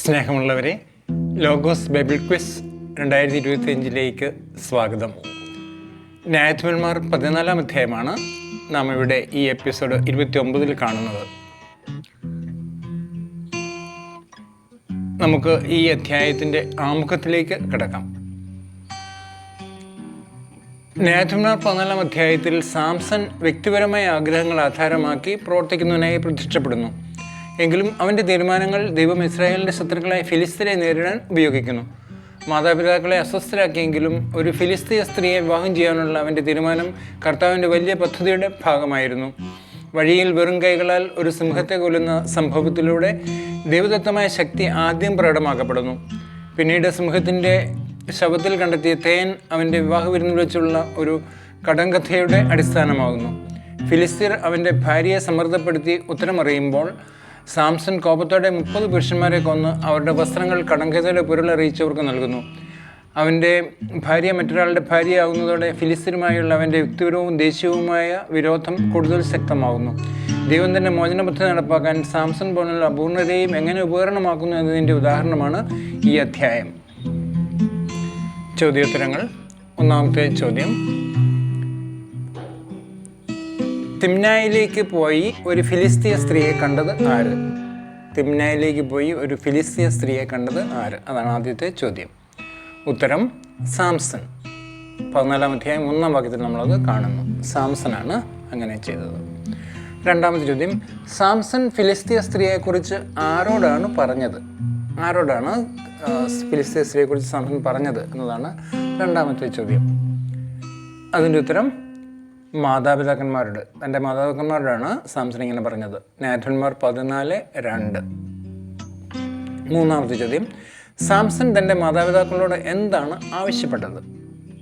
സ്നേഹമുള്ളവരെ, logos Bible quiz 2025 സ്വാഗതം. ന്യായാധിപന്മാർ 14 അധ്യായമാണ് നാം ഇവിടെ ഈ എപ്പിസോഡ് 29 കാണുന്നത്. നമുക്ക് ഈ അധ്യായത്തിൻ്റെ ആമുഖത്തിലേക്ക് കിടക്കാം. ന്യായാധിപന്മാർ 14 അധ്യായത്തിൽ സാംസൺ വ്യക്തിപരമായ ആഗ്രഹങ്ങൾ ആധാരമാക്കി പ്രവർത്തിക്കുന്നതിനായി പ്രത്യക്ഷപ്പെടുന്നു. എങ്കിലും അവൻ്റെ തീരുമാനങ്ങൾ ദൈവം ഇസ്രായേലിൻ്റെ ശത്രുക്കളായ ഫിലിസ്തീനെ നേരിടാൻ ഉപയോഗിക്കുന്നു. മാതാപിതാക്കളെ അസ്വസ്ഥരാക്കിയെങ്കിലും ഒരു ഫിലിസ്തീയ സ്ത്രീയെ വിവാഹം ചെയ്യാനുള്ള അവൻ്റെ തീരുമാനം കർത്താവിൻ്റെ വലിയ പദ്ധതിയുടെ ഭാഗമായിരുന്നു. വഴിയിൽ വെറും കൈകളാൽ ഒരു സിംഹത്തെ കൊല്ലുന്ന സംഭവത്തിലൂടെ ദൈവദത്തമായ ശക്തി ആദ്യം പ്രകടമാക്കപ്പെടുന്നു. പിന്നീട് സിംഹത്തിൻ്റെ ശവത്തിൽ കണ്ടെത്തിയ തേൻ അവൻ്റെ വിവാഹ വിരുന്നിൽ വെച്ചുള്ള ഒരു കടങ്കഥയുടെ അടിസ്ഥാനമാകുന്നു. ഫിലിസ്തീർ അവൻ്റെ ഭാര്യയെ സമ്മർദ്ദപ്പെടുത്തി ഉത്തരമറിയുമ്പോൾ സാംസൺ കോപത്തോടെ 30 പുരുഷന്മാരെ കൊന്ന് അവരുടെ വസ്ത്രങ്ങൾ കടങ്കഥയുടെ പൊരുളറിയിച്ചവർക്ക് നൽകുന്നു. അവൻ്റെ ഭാര്യ മറ്റൊരാളുടെ ഭാര്യയാകുന്നതോടെ ഫിലിസ്തീനുമായുള്ള അവൻ്റെ വ്യക്തിപരവും ദേശീയവുമായ വിരോധം കൂടുതൽ ശക്തമാകുന്നു. ദൈവം തന്നെ മോചന പദ്ധതി നടപ്പാക്കാൻ സാംസൺ പോലുള്ള അപൂർണരെയും എങ്ങനെ ഉപകരണമാക്കുന്നു എന്നതിൻ്റെ ഉദാഹരണമാണ് ഈ അധ്യായം. ചോദ്യോത്തരങ്ങൾ. ഒന്നാമത്തെ ചോദ്യം: തിമ്നായിലേക്ക് പോയി ഒരു ഫിലിസ്തീയ സ്ത്രീയെ കണ്ടത് ആര്? തിമ്നായിലേക്ക് പോയി ഒരു ഫിലിസ്തീയ സ്ത്രീയെ കണ്ടത് ആര്? അതാണ് ആദ്യത്തെ ചോദ്യം. ഉത്തരം സാംസൺ. 14 അധ്യായം 1 വാക്യത്തിൽ നമ്മളത് കാണുന്നു. സാംസനാണ് അങ്ങനെ ചെയ്തത്. രണ്ടാമത്തെ ചോദ്യം: സാംസൺ ഫിലിസ്തീയ സ്ത്രീയെക്കുറിച്ച് ആരോടാണ് പറഞ്ഞത്? ആരോടാണ് ഫിലിസ്തീയ സ്ത്രീയെക്കുറിച്ച് സാംസൺ പറഞ്ഞത് എന്നതാണ് രണ്ടാമത്തെ ചോദ്യം. അതിൻ്റെ ഉത്തരം മാതാപിതാക്കന്മാരോട്, തൻ്റെ മാതാപിതാക്കന്മാരോടാണ് സാംസൺ ഇങ്ങനെ പറഞ്ഞത്. ന്യായാധിപന്മാർ 14:2. മൂന്നാമത്തെ ചോദ്യം: സാംസൺ തൻ്റെ മാതാപിതാക്കളോട് എന്താണ് ആവശ്യപ്പെട്ടത്?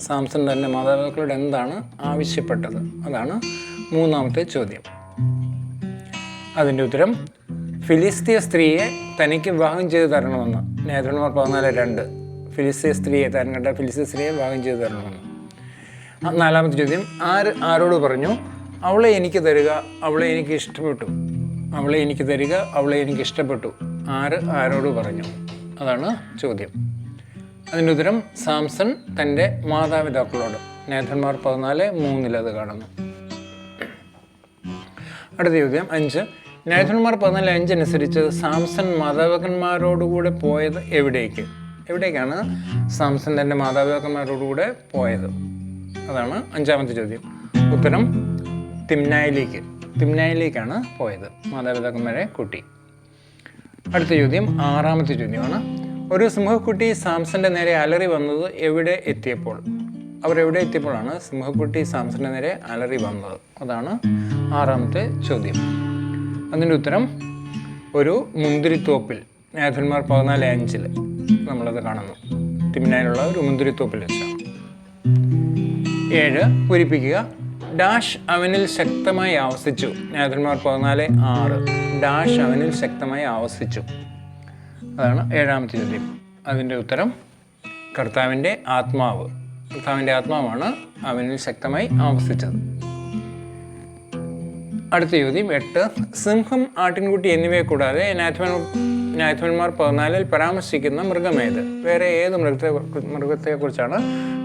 സാംസൺ തൻ്റെ മാതാപിതാക്കളോട് എന്താണ് ആവശ്യപ്പെട്ടത്? അതാണ് മൂന്നാമത്തെ ചോദ്യം. അതിൻ്റെ ഉത്തരം ഫിലിസ്തീയ സ്ത്രീയെ തനിക്ക് വിവാഹം ചെയ്തു തരണമെന്ന്. ന്യായാധിപന്മാർ 14:2. ഫിലിസ്തീയ സ്ത്രീയെ, താൻ കണ്ട ഫിലിസ്തീയ സ്ത്രീയെ വിവാഹം ചെയ്തു തരണമെന്ന്. നാലാമത്തെ ചോദ്യം: ആരോട് പറഞ്ഞു അവളെ എനിക്ക് തരിക, അവളെ എനിക്ക് ഇഷ്ടപ്പെട്ടു? അവളെ എനിക്ക് തരിക, അവളെ എനിക്ക് ഇഷ്ടപ്പെട്ടു. ആരോട് പറഞ്ഞു? അതാണ് ചോദ്യം. അതിൻ്റെ ഉത്തരം സാംസൺ തൻ്റെ മാതാപിതാക്കളോട്. ന്യായാധിപന്മാർ 14:3 അത് കാണുന്നു. അടുത്ത ചോദ്യം 5. ന്യായാധിപന്മാർ 14:5 അനുസരിച്ച് സാംസൺ മാതാപിതാക്കന്മാരോടുകൂടെ പോയത് എവിടേക്കാണ് സാംസൺ തൻ്റെ മാതാപിതാക്കന്മാരോടുകൂടെ പോയത്? അതാണ് അഞ്ചാമത്തെ ചോദ്യം. ഉത്തരം തിമ്നായിലേക്കാണ് പോയത്, മാതാപിതാക്കന്മാരെ കൂട്ടി. അടുത്ത ചോദ്യം 6ാമത്തെ ചോദ്യമാണ്. ഒരു സിംഹക്കുട്ടി സാംസന്റെ നേരെ അലറി വന്നത് എവിടെ എത്തിയപ്പോൾ? അവരെവിടെ എത്തിയപ്പോഴാണ് സിംഹക്കുട്ടി സാംസന്റെ നേരെ അലറി വന്നത്? അതാണ് 6ാമത്തെ ചോദ്യം. അതിൻ്റെ ഉത്തരം ഒരു മുന്തിരിത്തോപ്പിൽ. ന്യായാധിപന്മാർ 14:5 നമ്മളത് കാണുന്നു. തിമ്നായിലുള്ള ഒരു മുന്തിരിത്തോപ്പിൽ വെച്ചാണ്. 7. പൂരിപ്പിക്കുക. ഡാഷ് അവനിൽ ശക്തമായി ആവസിച്ചു. ന്യായാധിപന്മാർ 14:6. ഡാഷ് അവനിൽ ശക്തമായി ആവസിച്ചു. അതാണ് 7ാമത്തെ ചോദ്യം. അതിൻ്റെ ഉത്തരം കർത്താവിൻ്റെ ആത്മാവ്. കർത്താവിൻ്റെ ആത്മാവാണ് അവനിൽ ശക്തമായി ആവസിച്ചത്. അടുത്ത ചോദ്യം 8. സിംഹം, ആട്ടിൻകുട്ടി എന്നിവയെ കൂടാതെ ന്യായാധിപന്മാർ 14 പരാമർശിക്കുന്ന മൃഗമേത്? വേറെ ഏത് മൃഗത്തെക്കുറിച്ചാണ്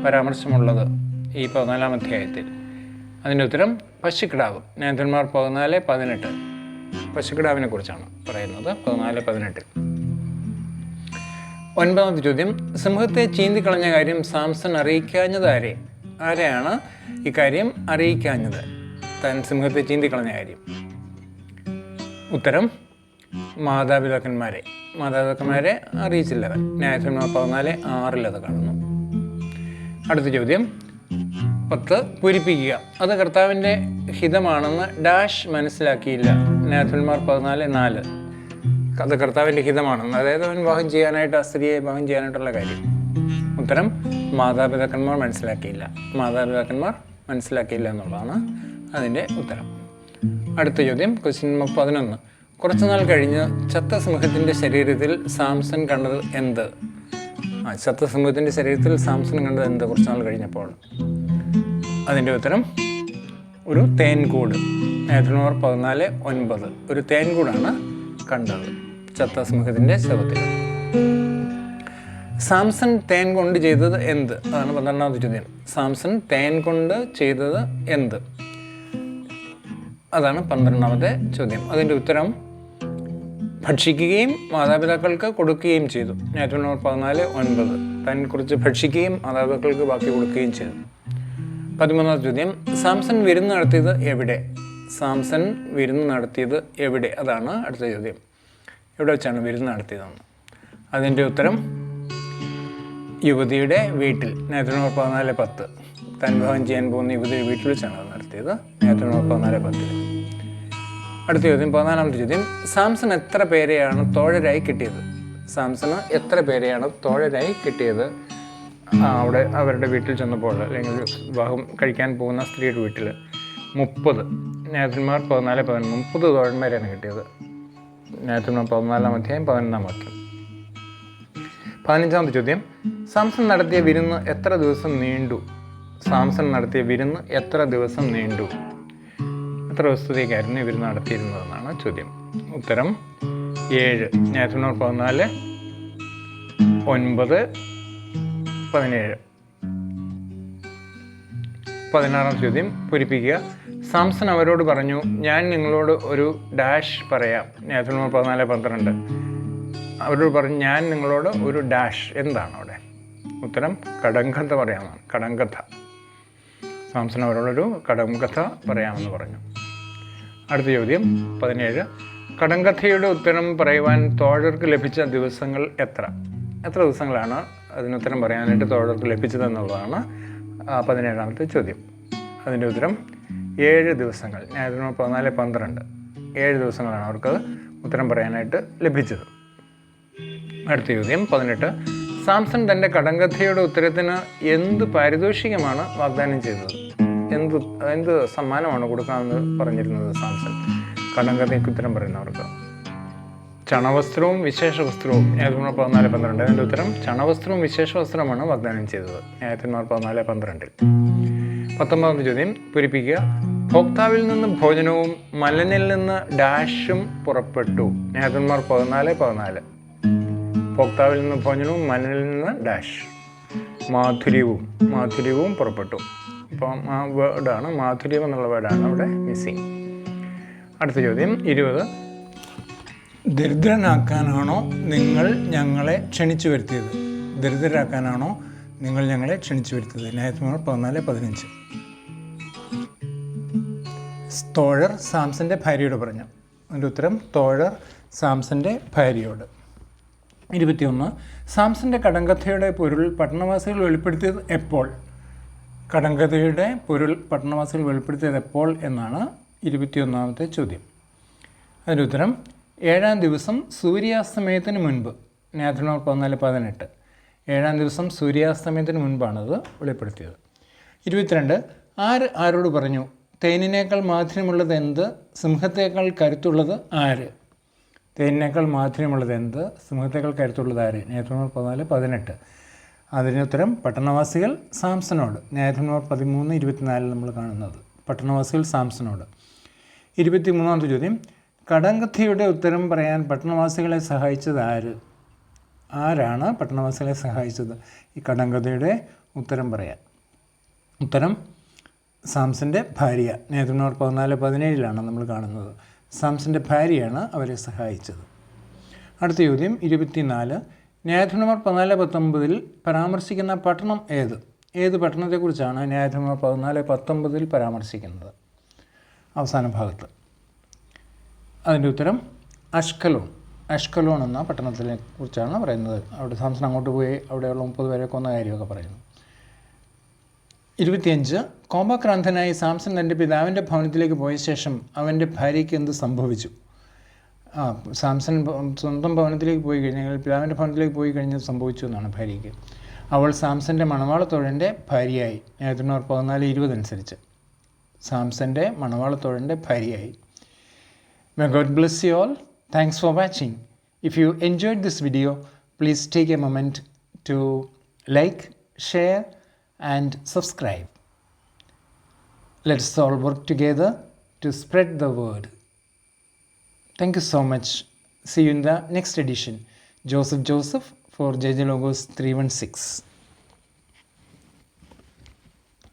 പരാമർശമുള്ളത് ഈ 14 അധ്യായത്തിൽ? അതിൻ്റെ ഉത്തരം പശുക്കിടാവ്. ന്യായാധിപന്മാർ 14:18. പശുക്കിടാവിനെ കുറിച്ചാണ് പറയുന്നത് 14:18. 9ാമത്തെ ചോദ്യം: സിംഹത്തെ ചീന്തിക്കളഞ്ഞ കാര്യം സാംസൺ അറിയിക്കാഞ്ഞത് ആരെയാണ് ഈ കാര്യം അറിയിക്കാഞ്ഞത്? താൻ സിംഹത്തെ ചീന്തിക്കളഞ്ഞ കാര്യം. ഉത്തരം മാതാപിതാക്കന്മാരെ അറിയിച്ചില്ല അവൻ. ന്യായാധിപന്മാർ 14:6 അത് കാണുന്നു. അടുത്ത ചോദ്യം 10. പൂരിപ്പിക്കുക. അത് കർത്താവിൻ്റെ ഹിതമാണെന്ന് ഡാഷ് മനസ്സിലാക്കിയില്ല. ന്യായാധിപന്മാർ 14:4. അത് കർത്താവിൻ്റെ ഹിതമാണെന്ന്, അതായത് അവൻ വിവാഹം ചെയ്യാനായിട്ട്, ആ സ്ത്രീയെ വിവാഹം ചെയ്യാനായിട്ടുള്ള കാര്യം. ഉത്തരം മാതാപിതാക്കന്മാർ മനസ്സിലാക്കിയില്ല എന്നുള്ളതാണ് അതിൻ്റെ ഉത്തരം. അടുത്ത ചോദ്യം ക്വസ്റ്റ്യൻ നമ്പർ 11. കുറച്ചുനാൾ കഴിഞ്ഞ് ചത്ത സിംഹത്തിൻ്റെ ശരീരത്തിൽ സാംസൺ കണ്ടത് എന്ത്? ചത്ത സിംഹത്തിൻ്റെ ശരീരത്തിൽ സാംസൺ കണ്ടത് എന്ത് കുറച്ചുനാൾ കഴിഞ്ഞപ്പോൾ? അതിൻ്റെ ഉത്തരം ഒരു തേൻകൂട്. ന്യായാധിപന്മാർ 14:9. ഒരു തേൻകൂടാണ് കണ്ടത് ചത്ത സിംഹത്തിൻ്റെ ശവത്തിൽ. സാംസൺ തേൻ കൊണ്ട് ചെയ്തത് എന്ത്? അതാണ് 12ാമത്തെ ചോദ്യം. സാംസൺ തേൻ കൊണ്ട് ചെയ്തത് എന്ത്? അതാണ് 12ാമത്തെ ചോദ്യം. അതിൻ്റെ ഉത്തരം ഭക്ഷിക്കുകയും മാതാപിതാക്കൾക്ക് കൊടുക്കുകയും ചെയ്തു. ന്യായാധിപന്മാർ 14:9. തന്നെക്കുറിച്ച് ഭക്ഷിക്കുകയും മാതാപിതാക്കൾക്ക് ബാക്കി കൊടുക്കുകയും ചെയ്തു. 13ാമത്തെ ചോദ്യം. സാംസൺ വിരുന്ന് നടത്തിയത് എവിടെ? സാംസൺ വിരുന്ന് നടത്തിയത് എവിടെ? അതാണ് അടുത്ത ചോദ്യം. എവിടെ വെച്ചാണ് വിരുന്ന് നടത്തിയതെന്ന്? അതിൻ്റെ ഉത്തരം യുവതിയുടെ വീട്ടിൽ. ന്യായാധിപന്മാർ 14:10. താൻ വിവാഹം ചെയ്യാൻ പോകുന്ന യുവതിയുടെ വീട്ടിൽ വെച്ചാണ് അത് നടത്തിയത്. ന്യായാധിപന്മാർ 14:10. അടുത്ത ചോദ്യം, 14ാമത്തെ ചോദ്യം. സാംസൺ എത്ര പേരെയാണ് തോഴരായി കിട്ടിയത്? സാംസണ് എത്ര പേരെയാണ് തോഴരായി കിട്ടിയത്? അവിടെ അവരുടെ വീട്ടിൽ ചെന്നപ്പോൾ, അല്ലെങ്കിൽ വിവാഹം കഴിക്കാൻ പോകുന്ന സ്ത്രീയുടെ വീട്ടിൽ 30. ന്യായാധിപന്മാർ 14:11. 30 തോഴന്മാരെയാണ് കിട്ടിയത്. ന്യായാധിപന്മാർ 14-ാം അധ്യായം 11-ാം വാക്യം. 15ാമത്തെ ചോദ്യം. സാംസൺ നടത്തിയ വിരുന്ന് എത്ര ദിവസം നീണ്ടു? സാംസൺ നടത്തിയ വിരുന്ന് എത്ര ദിവസം നീണ്ടു? എത്ര ദിവസത്തേക്കായിരുന്നു വിരുന്ന് നടത്തിയിരുന്നതെന്നാണ് ചോദ്യം. ഉത്തരം 7. ന്യായാധിപന്മാർ 14:9, 17. 16ാമത്തെ ചോദ്യം പൂരിപ്പിക്കുക. സാംസൺ അവരോട് പറഞ്ഞു, ഞാൻ നിങ്ങളോട് ഒരു ഡാഷ് പറയാം. ന്യായാധിപന്മാർ 14:12. അവരോട് പറഞ്ഞു, ഞാൻ നിങ്ങളോട് ഒരു ഡാഷ്. എന്താണ് അവിടെ? ഉത്തരം കടങ്കഥ പറയാമെന്നാണ്. കടങ്കഥ. സാംസൺ അവരോടൊരു കടങ്കഥ പറയാമെന്ന് പറഞ്ഞു. അടുത്ത ചോദ്യം 17. കടങ്കഥയുടെ ഉത്തരം പറയുവാൻ തോഴർക്ക് ലഭിച്ച ദിവസങ്ങൾ എത്ര? എത്ര ദിവസങ്ങളാണ് അതിനുത്തരം പറയാനായിട്ട് തോഴർക്ക് ലഭിച്ചതെന്നുള്ളതാണ് 17ാമത്തെ ചോദ്യം. അതിൻ്റെ ഉത്തരം 7 ദിവസങ്ങൾ. ന്യായാധിപന്മാർ 14:12. 7 ദിവസങ്ങളാണ് അവർക്ക് ഉത്തരം പറയാനായിട്ട് ലഭിച്ചത്. അടുത്ത ചോദ്യം 18. സാംസൺ തൻ്റെ കടങ്കഥയുടെ ഉത്തരത്തിന് എന്ത് പാരിതോഷികമാണ് വാഗ്ദാനം ചെയ്തത്? എന്ത് സമ്മാനമാണ് കൊടുക്കാമെന്ന് പറഞ്ഞിരുന്നത് സാംസൺ കടങ്കഥയ്ക്ക് ഉത്തരം പറയുന്നവർക്ക്? ചണവസ്ത്രവും വിശേഷ വസ്ത്രവും. ന്യായാധിപന്മാർ 14:12. അതിൻ്റെ ഉത്തരം ചണവസ്ത്രവും വിശേഷ വസ്ത്രവുമാണ് വാഗ്ദാനം ചെയ്തത്. ന്യായാധിപന്മാർ 14:12. 19ാമത്തെ ചോദ്യം പൂരിപ്പിക്കുക. ഭോക്താവിൽ നിന്ന് ഭോജനവും മലനിൽ നിന്ന് ഡാഷും പുറപ്പെട്ടു. ന്യായാധിപന്മാർ 14:14. ഭോക്താവിൽ നിന്ന് ഭോജനവും മലനിൽ നിന്ന് ഡാഷ്. മാധുര്യവും പുറപ്പെട്ടു. അപ്പം ആ വേർഡാണ്, മാധുര്യം എന്നുള്ള വേർഡാണ് അവിടെ മിസ്സിങ്. അടുത്ത ചോദ്യം 20. ദരിദ്രനാക്കാനാണോ നിങ്ങൾ ഞങ്ങളെ ക്ഷണിച്ചു വരുത്തിയത്? ദരിദ്രരാക്കാനാണോ നിങ്ങൾ ഞങ്ങളെ ക്ഷണിച്ചു വരുത്തിയത്? ന്യായാധിപന്മാർ 14:15. തോഴർ സാംസന്റെ ഭാര്യയോട് പറഞ്ഞു. അതിൻ്റെ ഉത്തരം തോഴർ സാംസന്റെ ഭാര്യയോട്. 21. സാംസന്റെ കടങ്കഥയുടെ പൊരുൾ പട്ടണവാസികൾ വെളിപ്പെടുത്തിയത് എപ്പോൾ? കടങ്കഥയുടെ പൊരുൾ പട്ടണവാസികൾ വെളിപ്പെടുത്തിയത് എപ്പോൾ എന്നാണ് 21ാമത്തെ ചോദ്യം. അതിൻ്റെ ഉത്തരം 7-ാം ദിവസം സൂര്യാസ്തമയത്തിന് മുൻപ്. ന്യായാധിപന്മാർ 14:18. 7-ാം ദിവസം സൂര്യാസ്തമയത്തിന് മുൻപാണത് വെളിപ്പെടുത്തിയത്. 22. ആരോട് പറഞ്ഞു, തേനിനേക്കാൾ മാധുര്യമുള്ളത് എന്ത്, സിംഹത്തേക്കാൾ കരുത്തുള്ളത് ആര്? തേനിനേക്കാൾ മാധുര്യമുള്ളത് എന്ത്, സിംഹത്തേക്കാൾ കരുത്തുള്ളത് ആര്? ന്യായാധിപന്മാർ 14:18. അതിനുത്തരം പട്ടണവാസികൾ സാംസനോട്. ന്യായാധിപന്മാർ 13:24 നമ്മൾ കാണുന്നത് പട്ടണവാസികൾ സാംസനോട്. 23ാമത്തെ ചോദ്യം. കടങ്കഥയുടെ ഉത്തരം പറയാൻ പട്ടണവാസികളെ സഹായിച്ചത് ആര്? ആരാണ് പട്ടണവാസികളെ സഹായിച്ചത് ഈ കടങ്കഥയുടെ ഉത്തരം പറയാൻ? ഉത്തരം സാംസന്റെ ഭാര്യ. ന്യായാധിപന്മാർ 14:17 നമ്മൾ കാണുന്നത്. സാംസന്റെ ഭാര്യയാണ് അവരെ സഹായിച്ചത്. അടുത്ത ചോദ്യം 24. ന്യായാധിപന്മാർ 14:19 പരാമർശിക്കുന്ന പട്ടണം ഏത്? ഏത് പട്ടണത്തെക്കുറിച്ചാണ് ന്യായാധിപന്മാർ 14:19 പരാമർശിക്കുന്നത് അവസാന ഭാഗത്ത്? അതിൻ്റെ ഉത്തരം അഷ്കലോൺ എന്ന പട്ടണത്തിനെ കുറിച്ചാണ് പറയുന്നത്. അവിടെ സാംസൺ അങ്ങോട്ട് പോയി അവിടെയുള്ള 30 പേരെ കൊന്ന കാര്യമൊക്കെ പറയുന്നു. 25. കോപാക്രാന്തനായി സാംസൺ തൻ്റെ പിതാവിൻ്റെ ഭവനത്തിലേക്ക് പോയ ശേഷം അവൻ്റെ ഭാര്യയ്ക്ക് എന്ത് സംഭവിച്ചു? സാംസൺ സ്വന്തം ഭവനത്തിലേക്ക് പോയി കഴിഞ്ഞാൽ, പിതാവിൻ്റെ ഭവനത്തിലേക്ക് പോയി കഴിഞ്ഞാൽ സംഭവിച്ചു എന്നാണ് ഭാര്യയ്ക്ക്. അവൾ സാംസൻ്റെ മണവാളത്തോഴൻ്റെ ഭാര്യയായി. ന്യായാധിപന്മാർ 14:20 അനുസരിച്ച് സാംസൻ്റെ മണവാളത്തോഴൻ്റെ ഭാര്യയായി. May God bless you all. Thanks for watching. If you enjoyed this video, please take a moment to like, share and subscribe. Let's all work together to spread the word. Thank you so much. See you in the next edition. Joseph for JJ Logos 316.